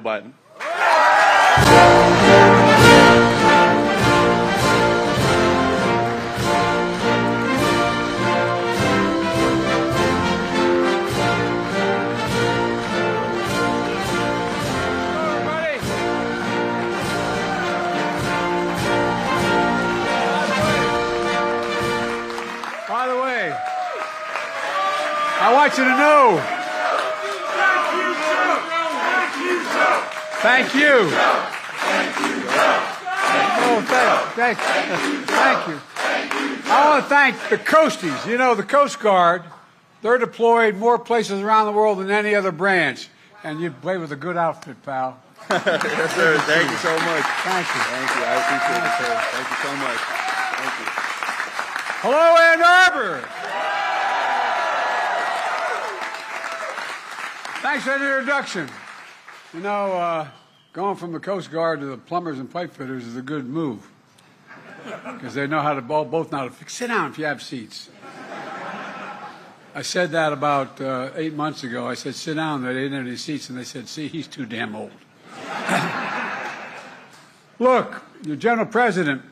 button. By the way, I want you to know. Thank you. Oh, thank you. I want to thank the Coasties. You know, the Coast Guard, they're deployed more places around the world than any other branch. And you play with a good outfit, pal. Yes, sir. Thank you so much. Thank you. Thank you. I appreciate it, sir. Thank you so much. Thank you. Hello, Ann Arbor. Thanks for the introduction. You know, going from the Coast Guard to the plumbers and pipe fitters is a good move because they know how to both know how to fix. Sit down if you have seats. I said that about 8 months ago. I said, sit down. They didn't have any seats, and they said, see, he's too damn old. Look, your General President,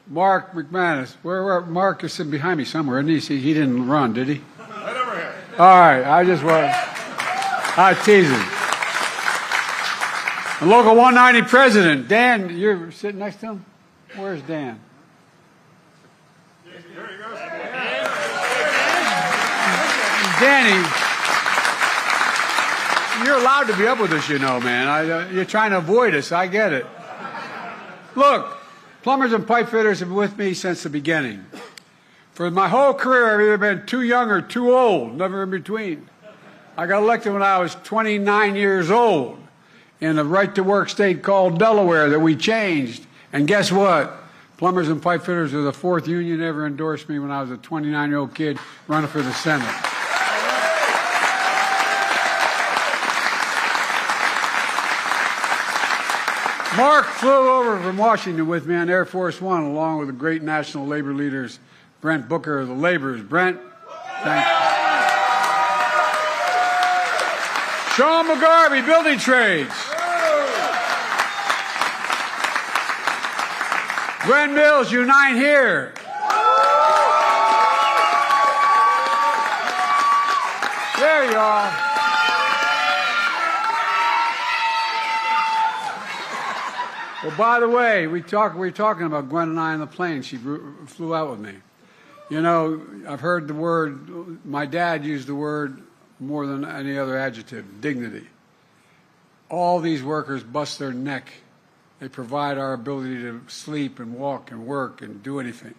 Mark McManus. Where Mark is sitting behind me somewhere, isn't he? See, he didn't run, did he? Right over here. All right, I tease him. The local 190 president, Dan, you're sitting next to him? Where's Dan? There he goes. Danny, you're allowed to be up with us, you know, man. You're trying to avoid us. I get it. Look, plumbers and pipe fitters have been with me since the beginning. For my whole career, I've either been too young or too old, never in between. I got elected when I was 29 years old in a right-to-work state called Delaware that we changed. And guess what? Plumbers and pipe fitters are the fourth union ever endorsed me when I was a 29-year-old kid running for the Senate. Mark flew over from Washington with me on Air Force One, along with the great national labor leaders, Brent Booker of the Laborers. Brent, thank you. Sean McGarvey, Building Trades. Glenn Mills, Unite Here. There you are. Well, by the way, we were talking about Gwen and I on the plane. She flew out with me. You know, I've heard the word, my dad used the word more than any other adjective, dignity. All these workers bust their neck. They provide our ability to sleep and walk and work and do anything.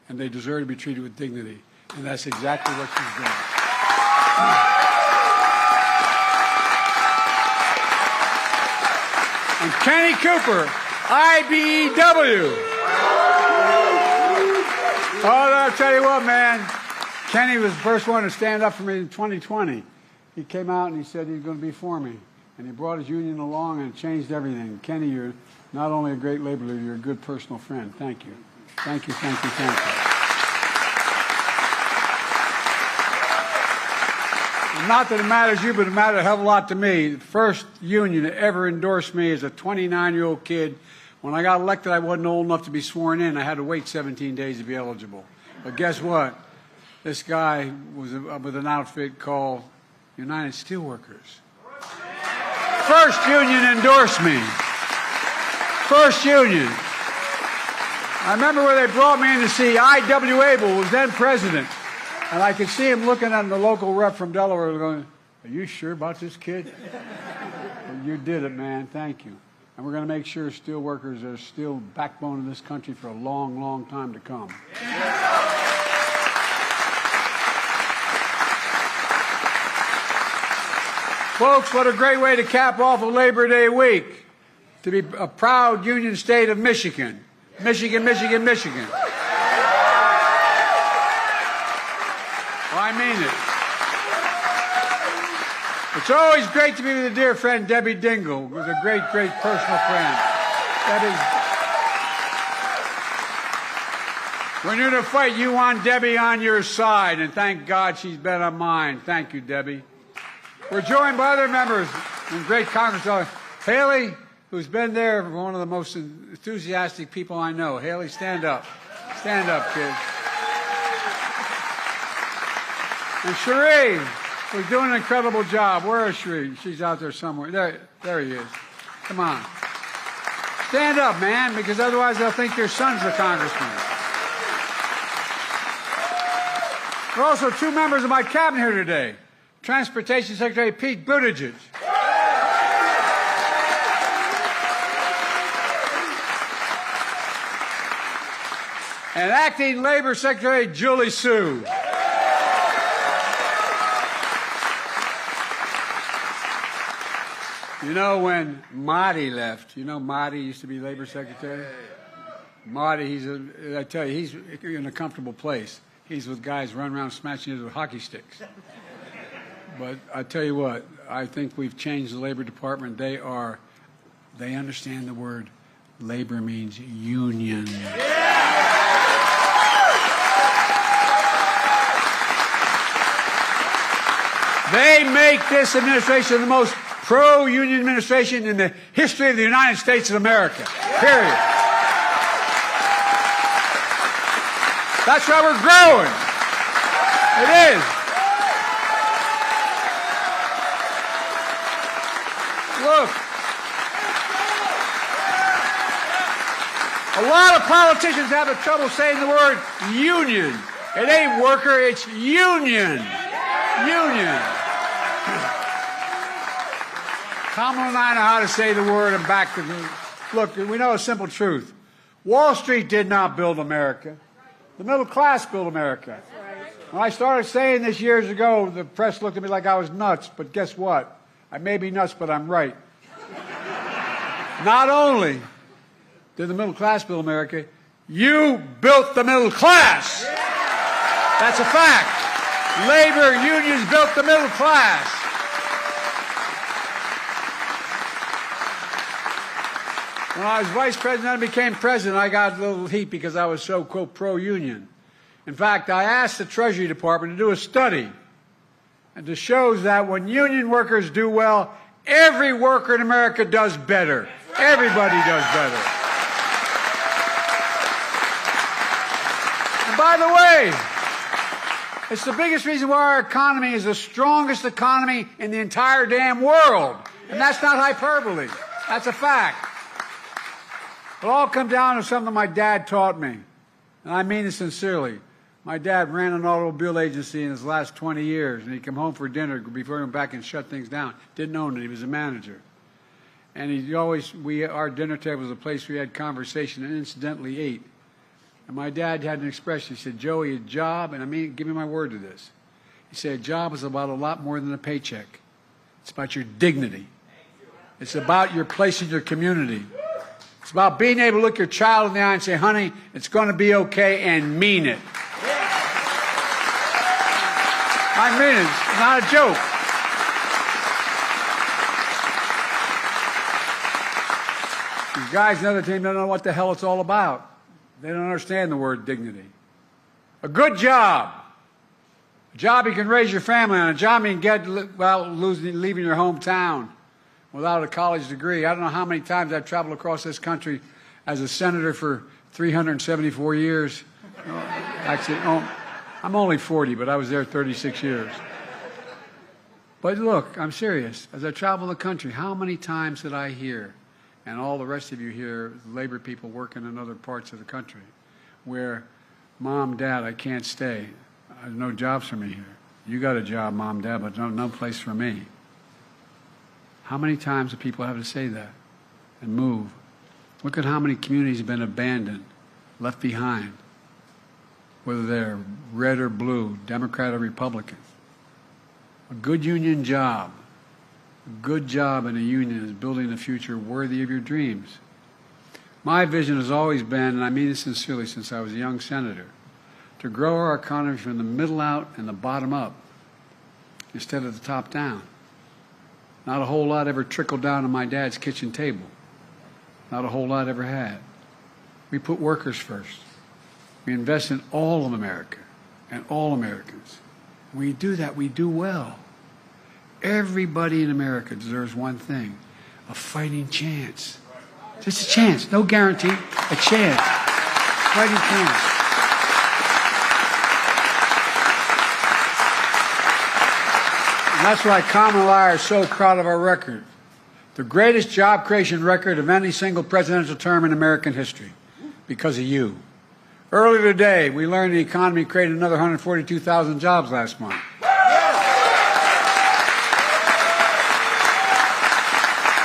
And they deserve to be treated with dignity. And that's exactly what she's doing. And Kenny Cooper, IBEW. Oh, I'll tell you what, man. Kenny was the first one to stand up for me in 2020. He came out and he said he was going to be for me. And he brought his union along and it changed everything. Kenny, you're not only a great labor leader, you're a good personal friend. Thank you. Thank you, thank you, thank you. And not that it matters you, but it mattered a hell of a lot to me. The first union that ever endorsed me as a 29-year-old kid. When I got elected, I wasn't old enough to be sworn in. I had to wait 17 days to be eligible. But guess what? This guy was with an outfit called United Steelworkers. First union endorsed me. First union. I remember when they brought me in to see I.W. Abel, who was then president. And I could see him looking at the local rep from Delaware going, are you sure about this kid? Well, you did it, man. Thank you. And we're going to make sure steel workers are still backbone of this country for a long, long time to come. Folks, what a great way to cap off a Labor Day week. To be a proud union state of Michigan. Michigan, Michigan, Michigan. Well, I mean it. It's always great to be with a dear friend, Debbie Dingle, who's a great, great personal friend. Debbie, when you're in a fight, you want Debbie on your side, and thank God she's been on mine. Thank you, Debbie. We're joined by other members and great Congress. Haley, who's been there, one of the most enthusiastic people I know. Haley, stand up. Stand up, kid. And Cherie, who's doing an incredible job. Where is Cherie? She's out there somewhere. There he is. Come on. Stand up, man, because otherwise they'll think your son's the congressman. There are also two members of my cabinet here today. Transportation Secretary Pete Buttigieg. And Acting Labor Secretary Julie Su. You know, when Marty left, you know Marty used to be Labor Secretary? Marty, I tell you, he's in a comfortable place. He's with guys running around smashing into hockey sticks. But I tell you what, I think we've changed the Labor Department. They understand the word labor means union. They make this administration the most pro-union administration in the history of the United States of America. Period. That's why we're growing. It is. Look. A lot of politicians have the trouble saying the word union. It ain't worker, it's union. Union. Kamala and I know how to say the word and back to the... Look, we know a simple truth. Wall Street did not build America. The middle class built America. When I started saying this years ago, the press looked at me like I was nuts, but guess what? I may be nuts, but I'm right. Not only did the middle class build America, you built the middle class. That's a fact. Labor unions built the middle class. When I was vice president and became president, I got a little heat because I was so, quote, pro-union. In fact, I asked the Treasury Department to do a study and to show that when union workers do well, every worker in America does better. Everybody does better. And by the way, it's the biggest reason why our economy is the strongest economy in the entire damn world. And that's not hyperbole. That's a fact. It all comes down to something my dad taught me. And I mean it sincerely. My dad ran an automobile agency in his last 20 years, and he'd come home for dinner before he went back and shut things down. Didn't own it. He was a manager. And our dinner table was a place we had conversation and incidentally ate. And my dad had an expression. He said, Joey, a job, and I mean, give me my word to this. He said, a job is about a lot more than a paycheck. It's about your dignity. It's about your place in your community. It's about being able to look your child in the eye and say, honey, it's going to be okay, and mean it. I mean it. It's not a joke. These guys in the other team don't know what the hell it's all about. They don't understand the word dignity. A good job. A job you can raise your family on. A job you can get without leaving your hometown without a college degree. I don't know how many times I've traveled across this country as a senator for 374 years. Actually, I'm only 40, but I was there 36 years. But look, I'm serious. As I travel the country, how many times did I hear, and all the rest of you hear, labor people working in other parts of the country, where, Mom, Dad, I can't stay. There's no jobs for me here. You got a job, Mom, Dad, but no place for me. How many times do people have to say that and move? Look at how many communities have been abandoned, left behind, whether they're red or blue, Democrat or Republican. A good union job, a good job in a union is building a future worthy of your dreams. My vision has always been, and I mean this sincerely since I was a young senator, to grow our economy from the middle out and the bottom up instead of the top down. Not a whole lot ever trickled down to my dad's kitchen table. Not a whole lot ever had. We put workers first. We invest in all of America and all Americans. When we do that, we do well. Everybody in America deserves one thing, a fighting chance. Just a chance, no guarantee, a chance. Fighting chance. And that's why Carmen and I are so proud of our record. The greatest job creation record of any single presidential term in American history, because of you. Earlier today, we learned the economy created another 142,000 jobs last month.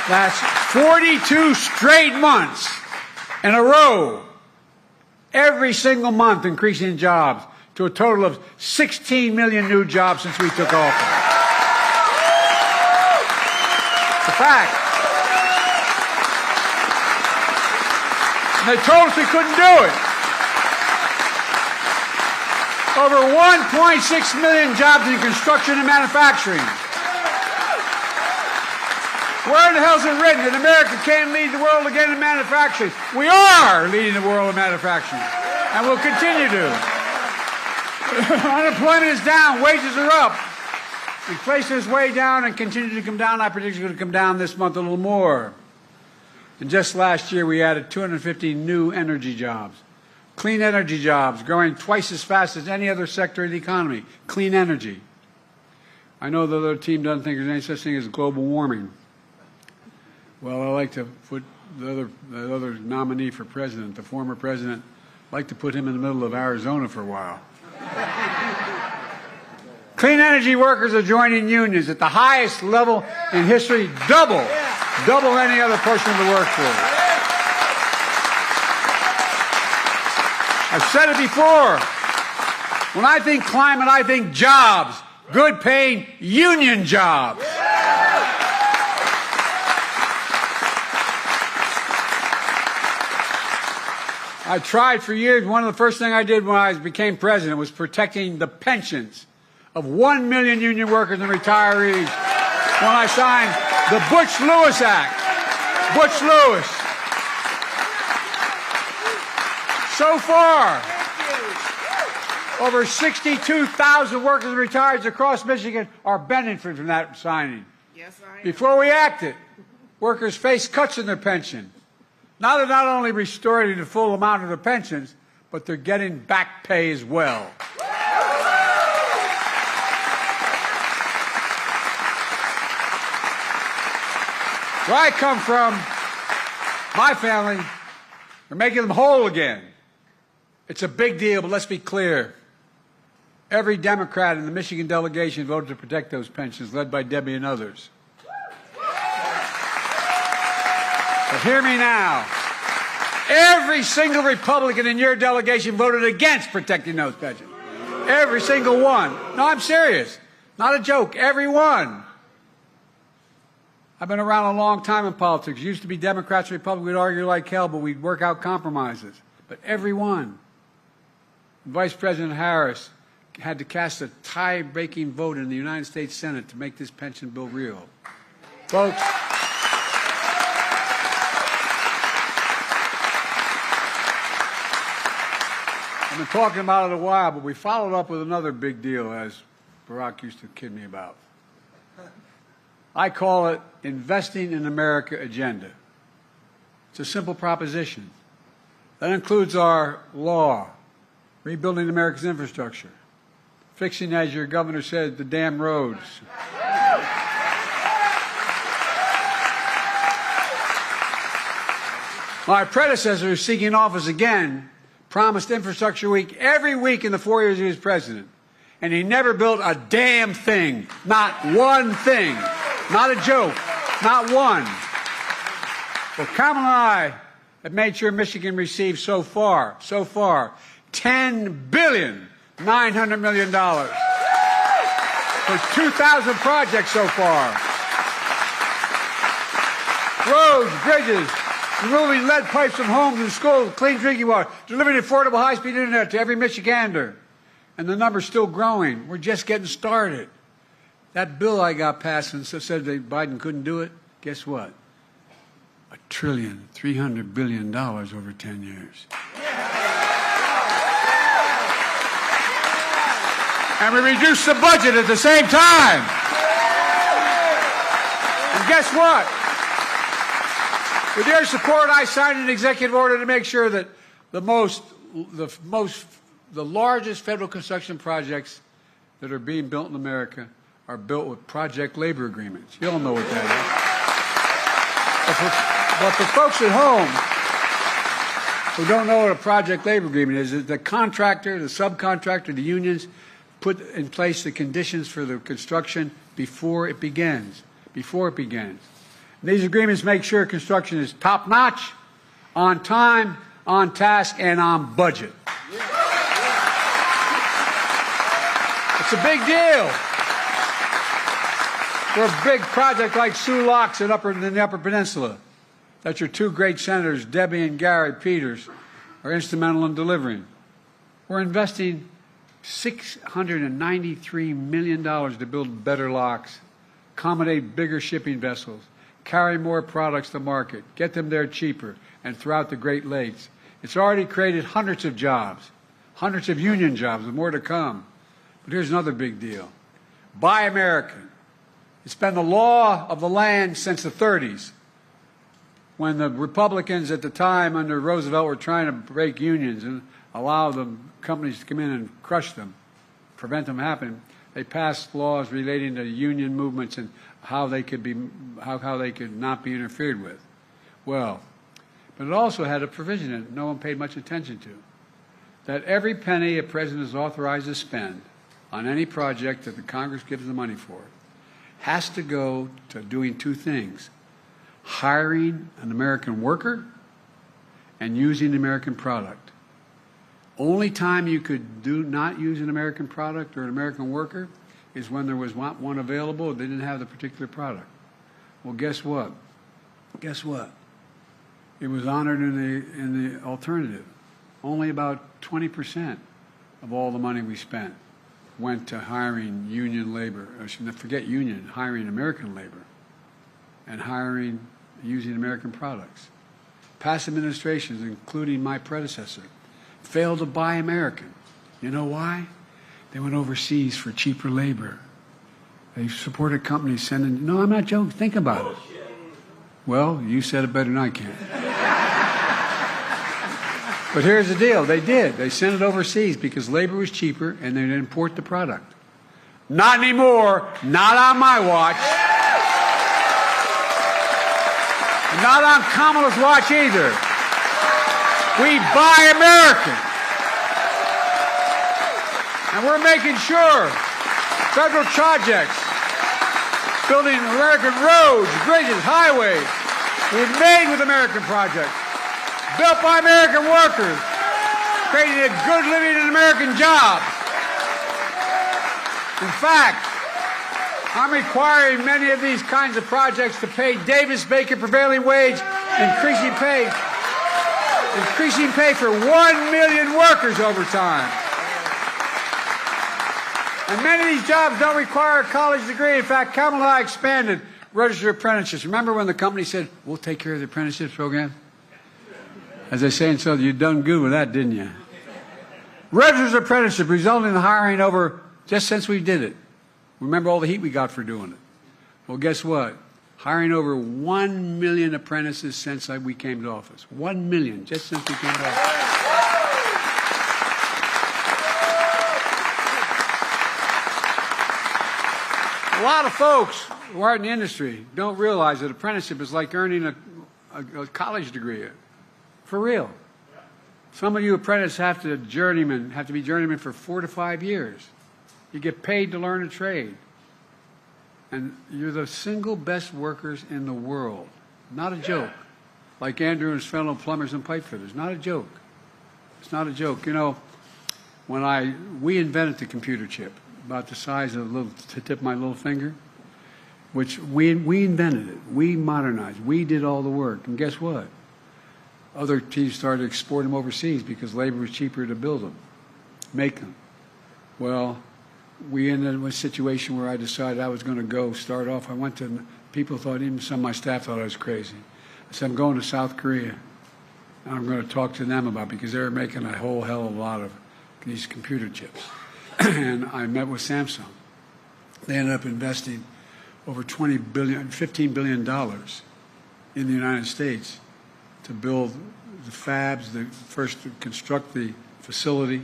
That's 42 straight months in a row, every single month increasing jobs to a total of 16 million new jobs since we took office. It's a fact. And they told us we couldn't do it. Over 1.6 million jobs in construction and manufacturing. Where in the hell is it written that America can't lead the world again in manufacturing? We are leading the world in manufacturing, and we'll continue to. Unemployment is down, wages are up. Inflation is way down and continues to come down. I predict it's going to come down this month a little more. And just last year, we added 250 new energy jobs. Clean energy jobs, growing twice as fast as any other sector of the economy. Clean energy. I know the other team doesn't think there's any such thing as global warming. Well, I like to put the other nominee for president, the former president, I'd like to put him in the middle of Arizona for a while. Clean energy workers are joining unions at the highest level in history, double any other portion of the workforce. I've said it before. When I think climate, I think jobs, good paying union jobs. I tried for years. One of the first things I did when I became president was protecting the pensions of 1 million union workers and retirees when I signed the Butch-Lewis Act. Butch-Lewis. So far, over 62,000 workers and retirees across Michigan are benefiting from that signing. Yes, I am. Before we acted, workers faced cuts in their pension. Now they're not only restoring the full amount of their pensions, but they're getting back pay as well. Where I come from, my family, we're making them whole again. It's a big deal, but let's be clear. Every Democrat in the Michigan delegation voted to protect those pensions, led by Debbie and others. But hear me now. Every single Republican in your delegation voted against protecting those pensions. Every single one. No, I'm serious. Not a joke. Every one. I've been around a long time in politics. It used to be Democrats and Republicans. We'd argue like hell, but we'd work out compromises. But every one. Vice President Harris had to cast a tie-breaking vote in the United States Senate to make this pension bill real. Folks, I've been talking about it a while, but we followed up with another big deal, as Barack used to kid me about. I call it Investing in America agenda. It's a simple proposition. That includes our law, rebuilding America's infrastructure, fixing, as your governor said, the damn roads. My predecessor, who's seeking office again, promised Infrastructure Week every week in the 4 years he was president. And he never built a damn thing. Not one thing. Not a joke. Not one. Well, Kamala and I have made sure Michigan receives so far, $10.9 billion for 2,000 projects so far. Roads, bridges, removing lead pipes from homes and schools, clean drinking water, delivering affordable high-speed internet to every Michigander. And the number's still growing. We're just getting started. That bill I got passed and said that Biden couldn't do it, guess what? $1.3 trillion over 10 years. And we reduced the budget at the same time. And guess what? With your support, I signed an executive order to make sure that the largest federal construction projects that are being built in America are built with project labor agreements. You all know what that is. But for folks at home who don't know what a project labor agreement is, the contractor, the subcontractor, the unions put in place the conditions for the construction before it begins. And these agreements make sure construction is top-notch, on time, on task, and on budget. It's a big deal. For a big project like Soo Locks in the Upper Peninsula, that your two great senators, Debbie and Gary Peters, are instrumental in delivering. We're investing $693 million to build better locks, accommodate bigger shipping vessels, carry more products to market, get them there cheaper, and throughout the Great Lakes. It's already created hundreds of jobs, hundreds of union jobs, with more to come. But here's another big deal. Buy American. It's been the law of the land since the 30s, when the Republicans at the time under Roosevelt were trying to break unions and allow the companies to come in and crush them, prevent them happening. They passed laws relating to union movements and how they could not be interfered with. Well, but it also had a provision in it no one paid much attention to, that every penny a president is authorized to spend on any project that the Congress gives the money for has to go to doing two things: hiring an American worker and using the American product. Only time you could not use an American product or an American worker is when there was one available, they didn't have the particular product. Well, guess what? Guess what? It was honored in the alternative. Only about 20% of all the money we spent went to hiring union labor, or forget union, hiring American labor and using American products. Past administrations, including my predecessor, failed to buy American. You know why? They went overseas for cheaper labor. They supported companies sending, no, I'm not joking, think about it. Well, you said it better than I can. But here's the deal, they did. They sent it overseas because labor was cheaper and they didn't import the product. Not anymore, not on my watch. Not on Kamala's watch either. We buy American. And we're making sure federal projects, building American roads, bridges, highways, were made with American projects, built by American workers, creating a good living and American jobs. In fact, I'm requiring many of these kinds of projects to pay Davis-Bacon prevailing wage, increasing pay for 1 million workers over time. And many of these jobs don't require a college degree. In fact, Kamala and I expanded registered apprenticeships. Remember when the company said, we'll take care of the apprenticeship program? As they say in Southern, you done good with that, didn't you? Registered apprenticeship resulted in hiring over, just since we did it. Remember all the heat we got for doing it. Well, guess what? Hiring over 1 million apprentices since we came to office. 1 million, just since we came to office. A lot of folks who are in the industry don't realize that apprenticeship is like earning a college degree. For real. Some of you apprentices have to be journeymen for 4 to 5 years. You get paid to learn a trade. And you're the single best workers in the world. Not a joke. Like Andrew and his fellow plumbers and pipe fitters. Not a joke. It's not a joke. You know, we invented the computer chip, about the size of the tip of my little finger, which we invented it. We modernized. We did all the work. And guess what? Other teams started exporting them overseas because labor was cheaper to build them, make them. Well, we ended up in a situation where I decided I was going to start off. I went to, people thought, even some of my staff thought I was crazy. I said, I'm going to South Korea. And I'm going to talk to them about it because they were making a whole hell of a lot of these computer chips. And I met with Samsung. They ended up investing over $15 billion in the United States to build the fabs, first to construct the facility.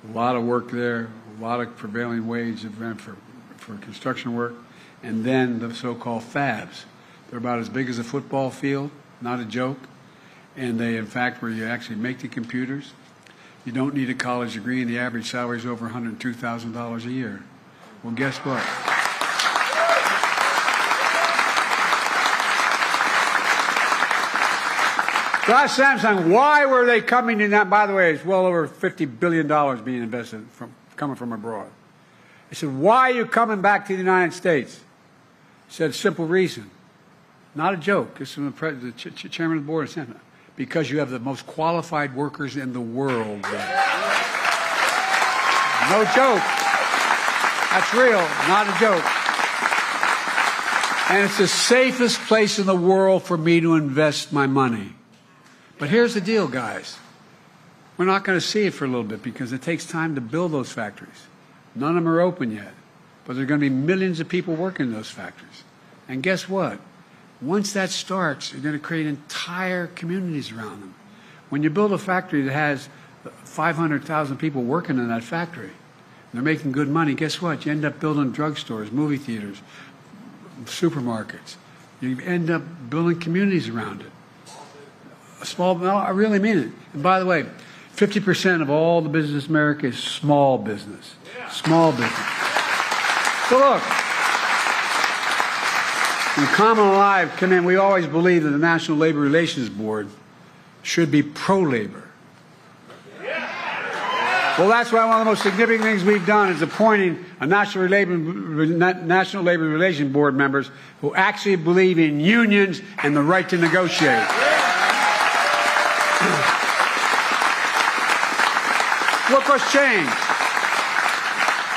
A lot of work there, a lot of prevailing wage for construction work, and then the so-called fabs. They're about as big as a football field, not a joke. And they, in fact, where you actually make the computers. You don't need a college degree, and the average salary is over $102,000 a year. Well, guess what? So I asked Samsung, why were they coming in that? By the way, it's well over $50 billion being invested coming from abroad. I said, why are you coming back to the United States? He said, simple reason. Not a joke. This is from the chairman of the board of Samsung. Because you have the most qualified workers in the world. No joke. That's real, not a joke. And it's the safest place in the world for me to invest my money. But here's the deal, guys. We're not going to see it for a little bit because it takes time to build those factories. None of them are open yet. But there are going to be millions of people working in those factories. And guess what? Once that starts, you're going to create entire communities around them. When you build a factory that has 500,000 people working in that factory, and they're making good money, guess what? You end up building drugstores, movie theaters, supermarkets. You end up building communities around it. No, I really mean it. And by the way, 50% of all the business in America is small business. Small business. So look. When Common Alive come in, we always believe that the National Labor Relations Board should be pro-labor. Well, that's why one of the most significant things we've done is appointing a National Labor Relations Board members who actually believe in unions and the right to negotiate. Look what's changed.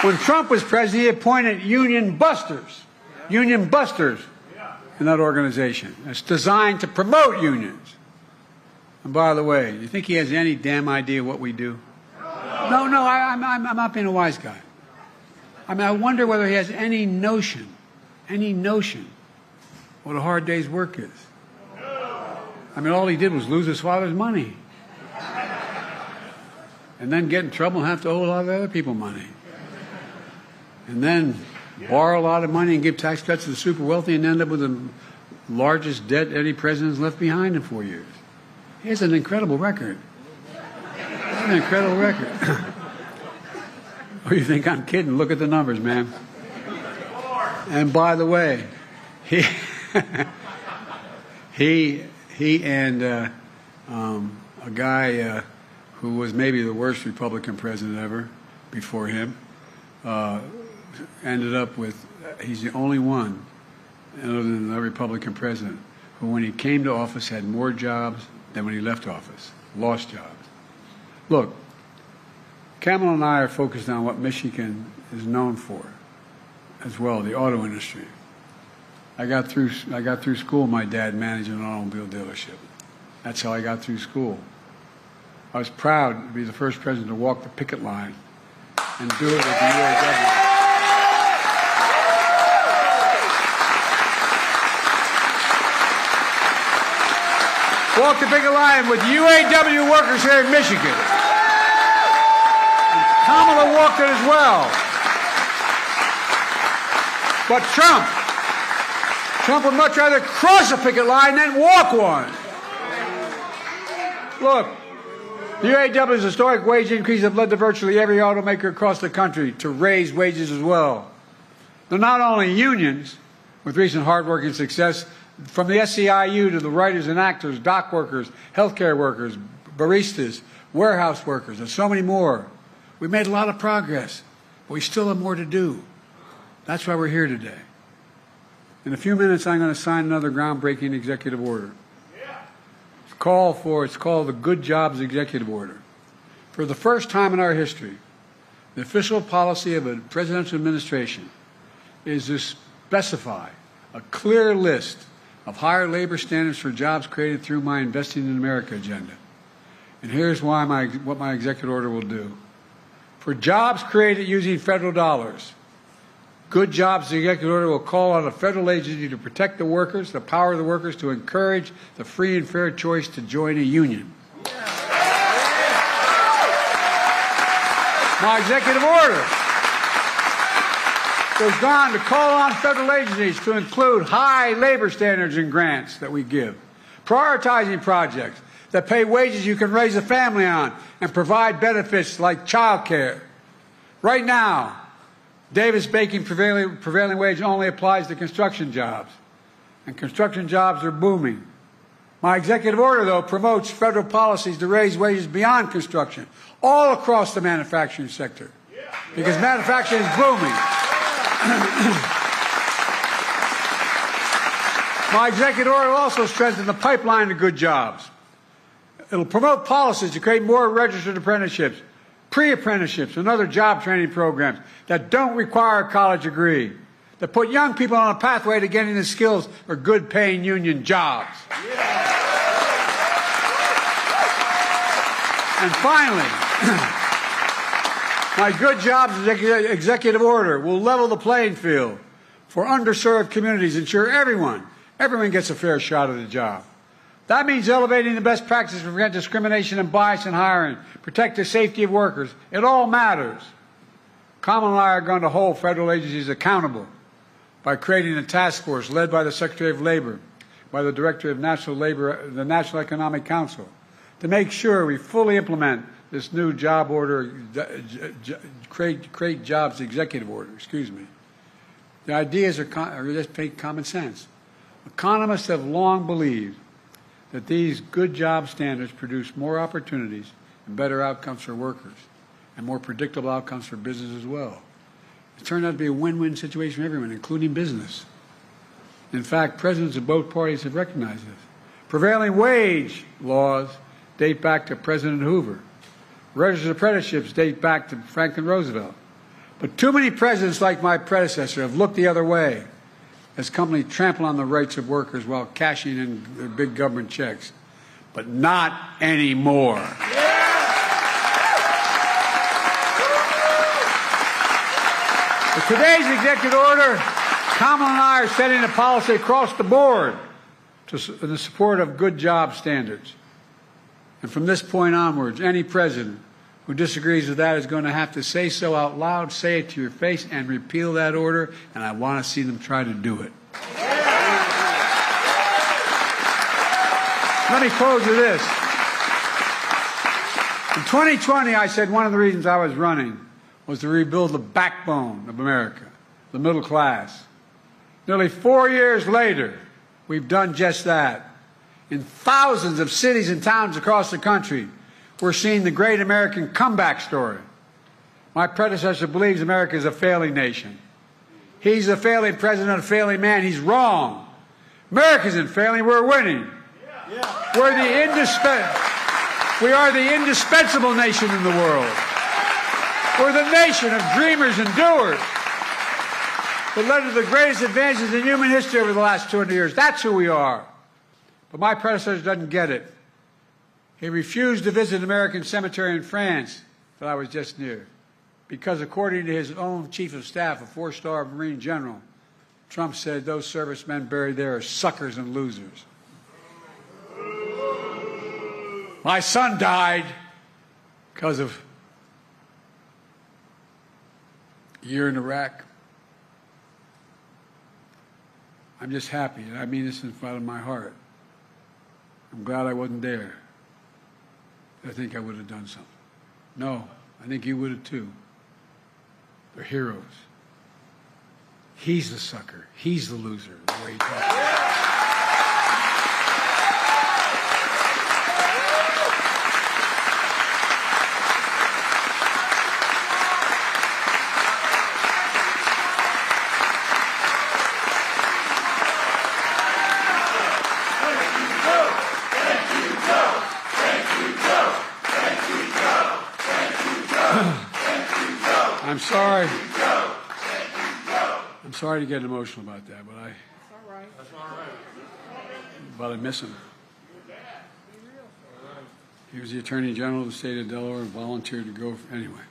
When Trump was president, he appointed union busters. Union busters. In that organization. It's designed to promote unions. And by the way, you think he has any damn idea what we do? No, I'm not being a wise guy. I mean, I wonder whether he has any notion what a hard day's work is. I mean, all he did was lose his father's money. And then get in trouble and have to owe a lot of other people money. And then borrow a lot of money and give tax cuts to the super wealthy and end up with the largest debt any president's left behind in 4 years. He has an incredible record. An incredible record. Oh, you think I'm kidding? Look at the numbers, man. And by the way, he and a guy who was maybe the worst Republican president ever before him, ended up with, he's the only one, other than the Republican president, who when he came to office had more jobs than when he left office, lost jobs. Look, Kamala and I are focused on what Michigan is known for as well, the auto industry. I got through school, my dad managing an automobile dealership. That's how I got through school. I was proud to be the first president to walk the picket line and do it with the UAW. Walk the picket line with UAW workers here in Michigan. And Kamala walked it as well. But Trump would much rather cross a picket line than walk one. Look, the UAW's historic wage increase have led to virtually every automaker across the country to raise wages as well. They're not only unions, with recent hard-working success, from the SEIU to the writers and actors, dock workers, healthcare workers, baristas, warehouse workers, and so many more. We made a lot of progress, but we still have more to do. That's why we're here today. In a few minutes, I'm going to sign another groundbreaking executive order. It's called the Good Jobs Executive Order. For the first time in our history, the official policy of a presidential administration is to specify a clear list of higher labor standards for jobs created through my Investing in America agenda. And here's what my executive order will do. For jobs created using federal dollars, Good Jobs Executive Order will call on a federal agency to protect the workers, the power of the workers, to encourage the free and fair choice to join a union. My executive order goes on to call on federal agencies to include high labor standards in grants that we give, prioritizing projects that pay wages you can raise a family on and provide benefits like child care. Right now, Davis-Bacon prevailing wage only applies to construction jobs, and construction jobs are booming. My executive order, though, promotes federal policies to raise wages beyond construction, all across the manufacturing sector, because manufacturing is booming. My executive order will also strengthen the pipeline to good jobs. It will promote policies to create more registered apprenticeships, pre-apprenticeships, and other job training programs that don't require a college degree, that put young people on a pathway to getting the skills for good-paying union jobs. And finally, my Good Jobs Executive Order will level the playing field for underserved communities, ensure everyone gets a fair shot at a job. That means elevating the best practices to prevent discrimination and bias in hiring, protect the safety of workers. It all matters. Kamala and I are going to hold federal agencies accountable by creating a task force led by the Secretary of Labor, by the Director of National Labor, the National Economic Council, to make sure we fully implement this new job order, create jobs executive order, excuse me. The ideas are just common sense. Economists have long believed that these good job standards produce more opportunities and better outcomes for workers and more predictable outcomes for business as well. It turned out to be a win-win situation for everyone, including business. In fact, presidents of both parties have recognized this. Prevailing wage laws date back to President Hoover. Registered apprenticeships date back to Franklin Roosevelt. But too many presidents like my predecessor have looked the other way as companies trample on the rights of workers while cashing in their big government checks. But not anymore. With today's executive order, Kamala and I are setting a policy across the board in the support of good job standards. And from this point onwards, any president who disagrees with that is going to have to say so out loud, say it to your face, and repeal that order, and I want to see them try to do it. Let me close with this. In 2020, I said one of the reasons I was running was to rebuild the backbone of America, the middle class. Nearly 4 years later, we've done just that. In thousands of cities and towns across the country, we're seeing the great American comeback story. My predecessor believes America is a failing nation. He's a failing president, a failing man. He's wrong. America isn't failing. We're winning. We are the indispensable nation in the world. We're the nation of dreamers and doers that led to the greatest advances in human history over the last 200 years. That's who we are. But my predecessor doesn't get it. He refused to visit an American cemetery in France that I was just near because, according to his own chief of staff, a 4-star Marine general, Trump said those servicemen buried there are suckers and losers. My son died because of a year in Iraq. I'm just happy, and I mean this in front of my heart. I'm glad I wasn't there. I think I would have done something. No, I think you would have too. They're heroes. He's the sucker. He's the loser, the way he talks. I'm sorry to get emotional about that, but I miss him. He was the Attorney General of the state of Delaware and volunteered to go anyway.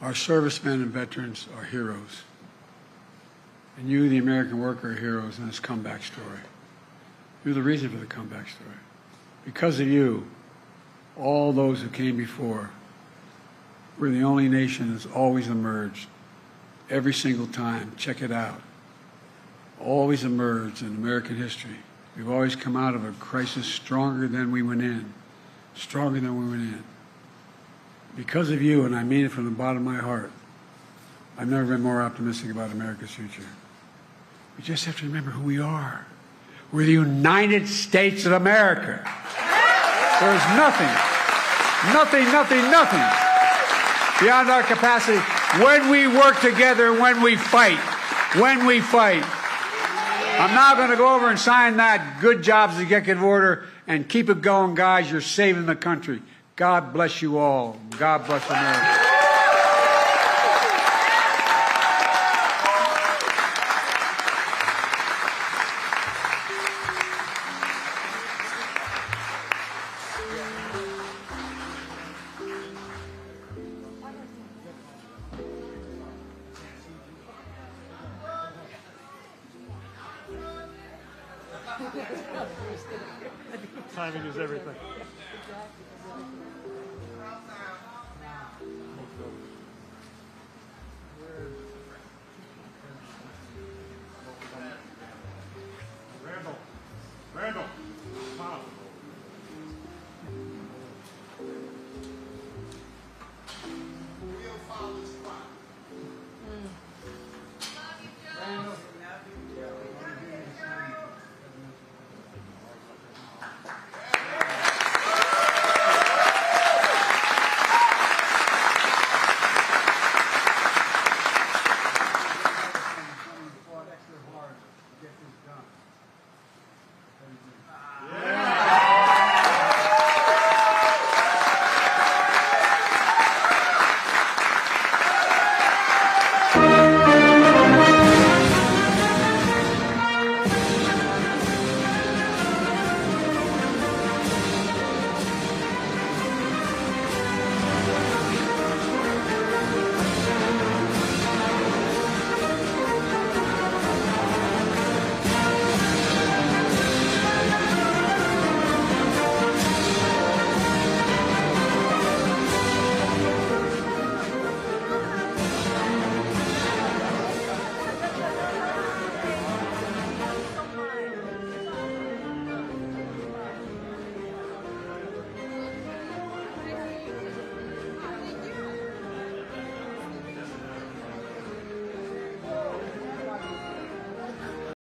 Our servicemen and veterans are heroes. And you, the American worker, are heroes in this comeback story. You're the reason for the comeback story. Because of you, all those who came before, we're the only nation that's always emerged. Every single time. Check it out. Always emerged in American history. We've always come out of a crisis stronger than we went in. Stronger than we went in. Because of you, and I mean it from the bottom of my heart, I've never been more optimistic about America's future. We just have to remember who we are. We're the United States of America. There's nothing beyond our capacity when we work together, when we fight. I'm now going to go over and sign that good jobs executive order and keep it going, guys. You're saving the country. God bless you all. God bless America. Timing is everything.